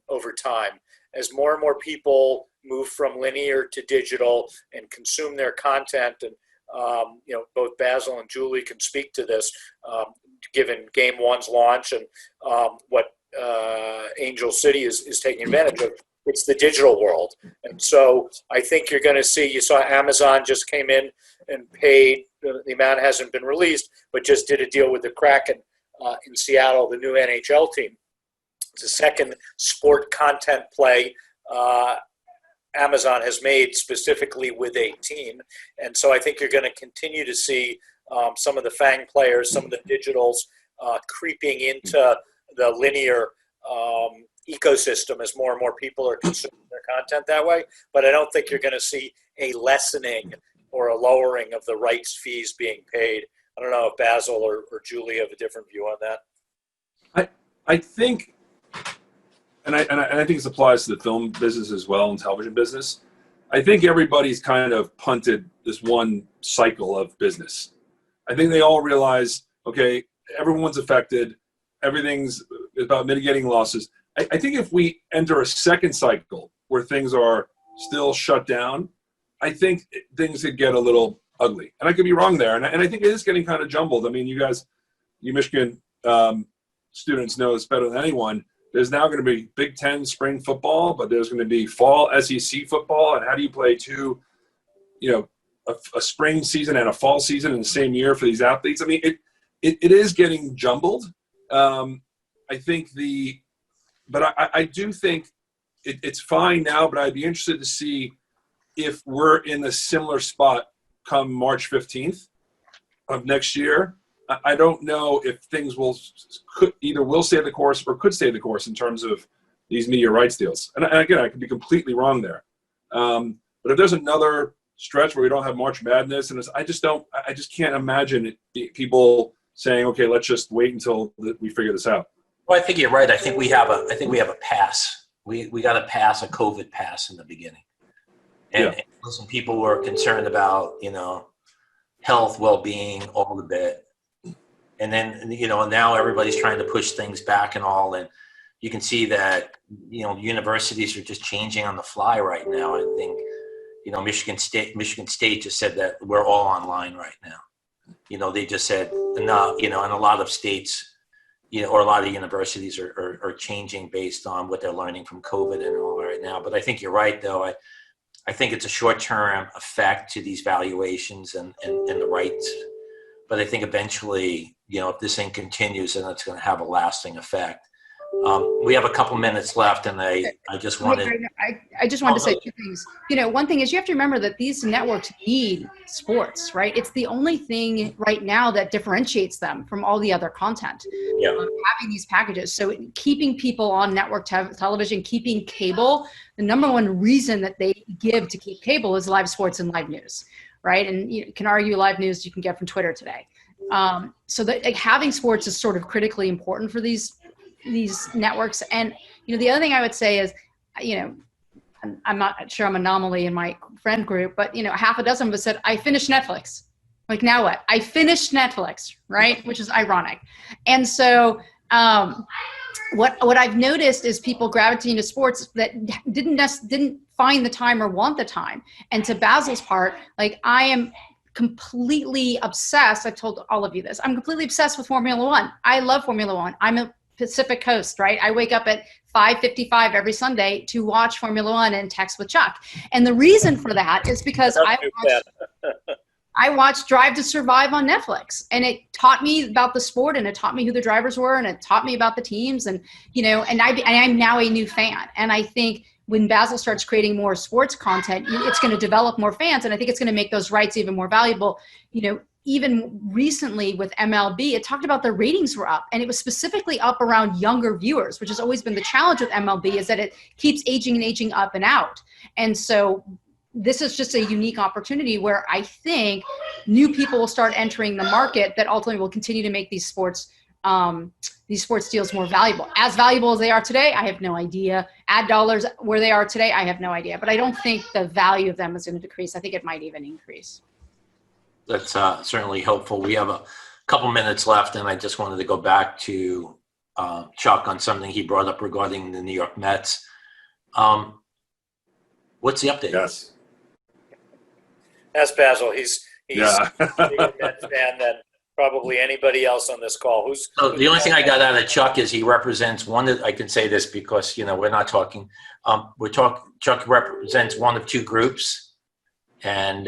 over time as more and more people move from linear to digital and consume their content. And both Basil and Julie can speak to this, given Game One's launch and what Angel City is taking advantage of. It's the digital world. And so I think you're going to see, you saw Amazon just came in and paid, the amount hasn't been released, but just did a deal with the Kraken in Seattle, the new NHL team. It's the second sport content play Amazon has made specifically with a team. And so I think you're going to continue to see some of the FANG players, some of the digitals creeping into the linear ecosystem as more and more people are consuming their content that way. But I don't think you're going to see a lessening or a lowering of the rights fees being paid. I don't know if Basil or Julie have a different view on that. I think and I think this applies to the film business as well and television business. I think everybody's kind of punted this one cycle of business. I think they all realize, okay, everyone's affected. Everything's about mitigating losses. I think if we enter a second cycle where things are still shut down, I think things could get a little ugly. And I could be wrong there. And I think it is getting kind of jumbled. I mean, you Michigan students know this better than anyone. There's now going to be Big Ten spring football, but there's going to be fall SEC football. And how do you play two, a spring season and a fall season in the same year for these athletes? I mean, it is getting jumbled. I think but I do think it's fine now, but I'd be interested to see if we're in a similar spot come March 15th of next year. I don't know if things will stay the course or could stay the course in terms of these media rights deals. And again, I could be completely wrong there. But if there's another stretch where we don't have March Madness, and I just can't imagine people saying, okay, let's just wait until we figure this out. Well, I think you're right. I think we have a pass. We got to pass a COVID pass in the beginning. And listen, people were concerned about, health, well-being, all the bit. And then, now everybody's trying to push things back and all. And you can see that, universities are just changing on the fly right now. I think, Michigan State just said that we're all online right now. They just said, no, and a lot of states, or a lot of universities are changing based on what they're learning from COVID and all right now. But I think you're right, though. I think it's a short-term effect to these valuations and the rights. But I think eventually, if this thing continues, then it's going to have a lasting effect. We have a couple minutes left, and I just wanted. I just wanted to say two things. One thing is you have to remember that these networks need sports, right? It's the only thing right now that differentiates them from all the other content. Yeah. Having these packages, so keeping people on network television, keeping cable. The number one reason that they give to keep cable is live sports and live news, right? And you can argue live news you can get from Twitter today. So that having sports is sort of critically important for these networks. And the other thing I would say is, I'm not sure I'm an anomaly in my friend group, but half a dozen of us said, I finished Netflix. Like, now what? I finished Netflix, right? Which is ironic. And so what I've noticed is people gravitating to sports that didn't find the time or want the time. And to Basil's part, like, I am completely obsessed. I've told all of you this. I'm completely obsessed with Formula One. I love Formula One. I'm a Pacific Coast, right? I wake up at 5:55 every Sunday to watch Formula One and text with Chuck. And the reason for that is because I watched Drive to Survive on Netflix, and it taught me about the sport, and it taught me who the drivers were, and it taught me about the teams, and I'm now a new fan. And I think when Basil starts creating more sports content, it's going to develop more fans, and I think it's going to make those rights even more valuable. Even recently with MLB, it talked about the ratings were up, and it was specifically up around younger viewers, which has always been the challenge with MLB, is that it keeps aging and aging up and out. And so this is just a unique opportunity where I think new people will start entering the market that ultimately will continue to make these sports deals more valuable. As valuable as they are today, I have no idea. Ad dollars where they are today, I have no idea. But I don't think the value of them is going to decrease. I think it might even increase. That's certainly helpful. We have a couple minutes left, and I just wanted to go back to Chuck on something he brought up regarding the New York Mets. What's the update? Yes. That's Basil. He's Yeah. a bigger Mets fan than probably anybody else on this call. So the only thing I got out of Chuck is he represents one of, I can say this because, we're not talking, Chuck represents one of two groups. And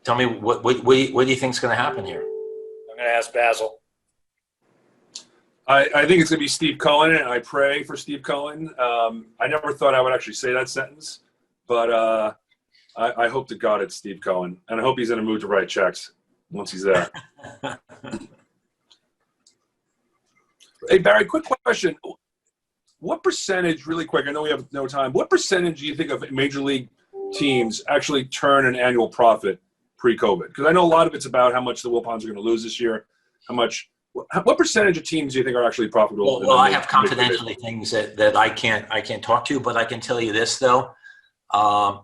tell me, what do you think is going to happen here? I'm going to ask Basil. I think it's going to be Steve Cohen, and I pray for Steve Cohen. I never thought I would actually say that sentence, but I hope to God it's Steve Cohen, and I hope he's in a mood to write checks once he's there. Hey, Barry, quick question. What percentage, really quick, I know we have no time, what percentage do you think of major league teams actually turn an annual profit pre-COVID? Because I know a lot of it's about how much the Wilpons are going to lose this year, how much what percentage of teams do you think are actually profitable? Well, I have confidentially things that I can't talk to, but I can tell you this though.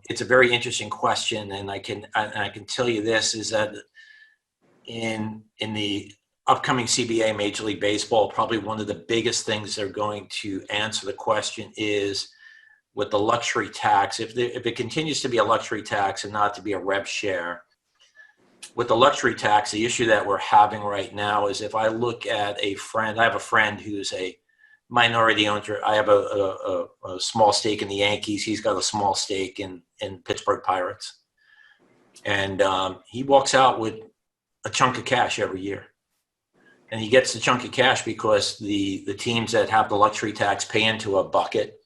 It's a very interesting question, and I can tell you this is that in the upcoming CBA, Major League Baseball, probably one of the biggest things they're going to answer the question is with the luxury tax. If it continues to be a luxury tax and not to be a rev share, with the luxury tax, the issue that we're having right now is if I look at I have a friend who's a minority owner. I have a small stake in the Yankees. He's got a small stake in Pittsburgh Pirates. And he walks out with a chunk of cash every year. And he gets the chunk of cash because the teams that have the luxury tax pay into a bucket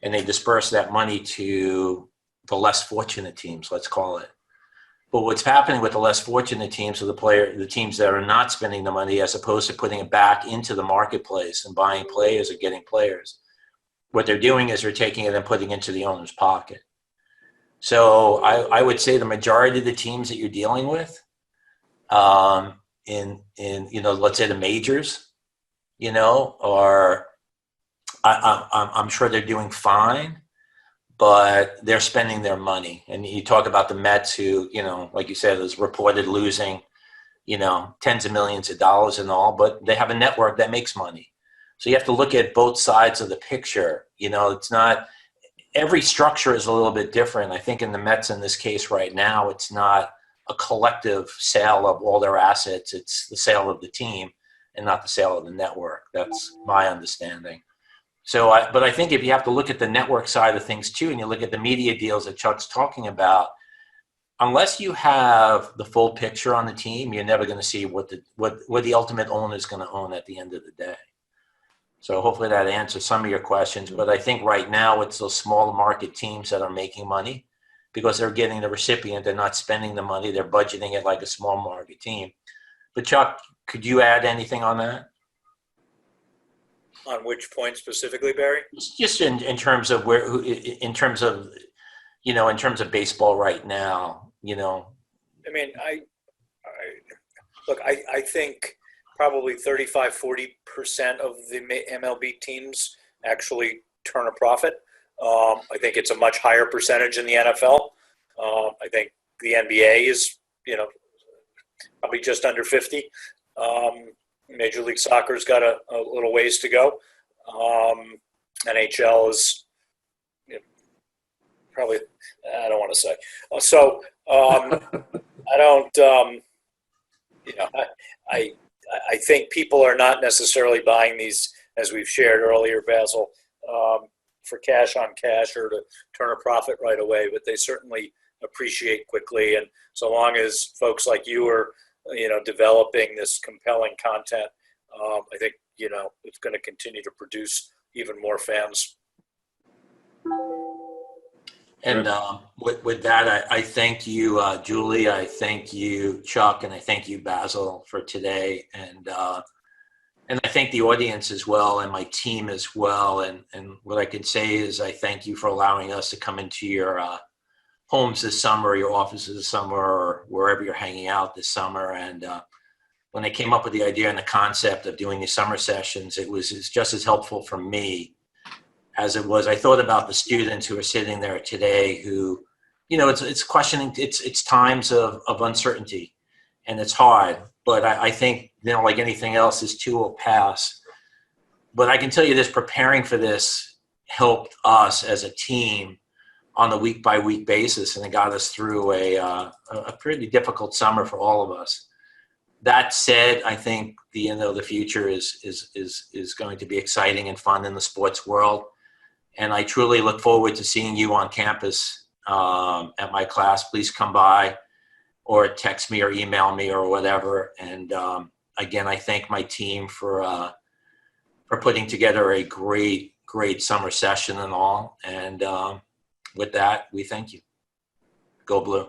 and they disperse that money to the less fortunate teams, let's call it. But what's happening with the less fortunate teams are the teams that are not spending the money as opposed to putting it back into the marketplace and buying players or getting players. What they're doing is they're taking it and putting it into the owner's pocket. So I would say the majority of the teams that you're dealing with in let's say the majors, are I'm sure they're doing fine, but they're spending their money. And you talk about the Mets who, like you said, is reported losing, tens of millions of dollars and all, but they have a network that makes money. So you have to look at both sides of the picture. It's not, every structure is a little bit different. I think in the Mets in this case right now, it's not a collective sale of all their assets. It's the sale of the team and not the sale of the network. That's my understanding. But I think if you have to look at the network side of things too, and you look at the media deals that Chuck's talking about, unless you have the full picture on the team, you're never going to see what the ultimate owner is going to own at the end of the day. So hopefully that answers some of your questions. But I think right now it's those small market teams that are making money because they're getting the recipient. They're not spending the money. They're budgeting it like a small market team. But Chuck, could you add anything on that? On which point specifically, Barry? Just in terms of in terms of baseball right now, I mean, I think probably 35-40% of the MLB teams actually turn a profit. I think it's a much higher percentage in the NFL. I think the NBA is, probably just under 50. Major League Soccer's got a little ways to go. NHL is probably, I don't want to say. So I don't, I think people are not necessarily buying these, as we've shared earlier, Basil, for cash on cash or to turn a profit right away, but they certainly appreciate quickly. And so long as folks like you are, developing this compelling content, I think, it's going to continue to produce even more fans. And with that, I thank you, Julie. I thank you, Chuck, and I thank you, Basil, for today. And I thank the audience as well and my team as well. And what I can say is I thank you for allowing us to come into your homes this summer, your offices this summer, or wherever you're hanging out this summer. And when I came up with the idea and the concept of doing these summer sessions, it's just as helpful for me as it was. I thought about the students who are sitting there today who, it's questioning, it's times of uncertainty and it's hard, but I think, like anything else, this too will pass. But I can tell you this, preparing for this helped us as a team on a week-by-week basis, and it got us through a pretty difficult summer for all of us. That said, I think the future is going to be exciting and fun in the sports world, and I truly look forward to seeing you on campus at my class. Please come by, or text me or email me or whatever. And again, I thank my team for putting together a great summer session and all. And with that, we thank you. Go Blue.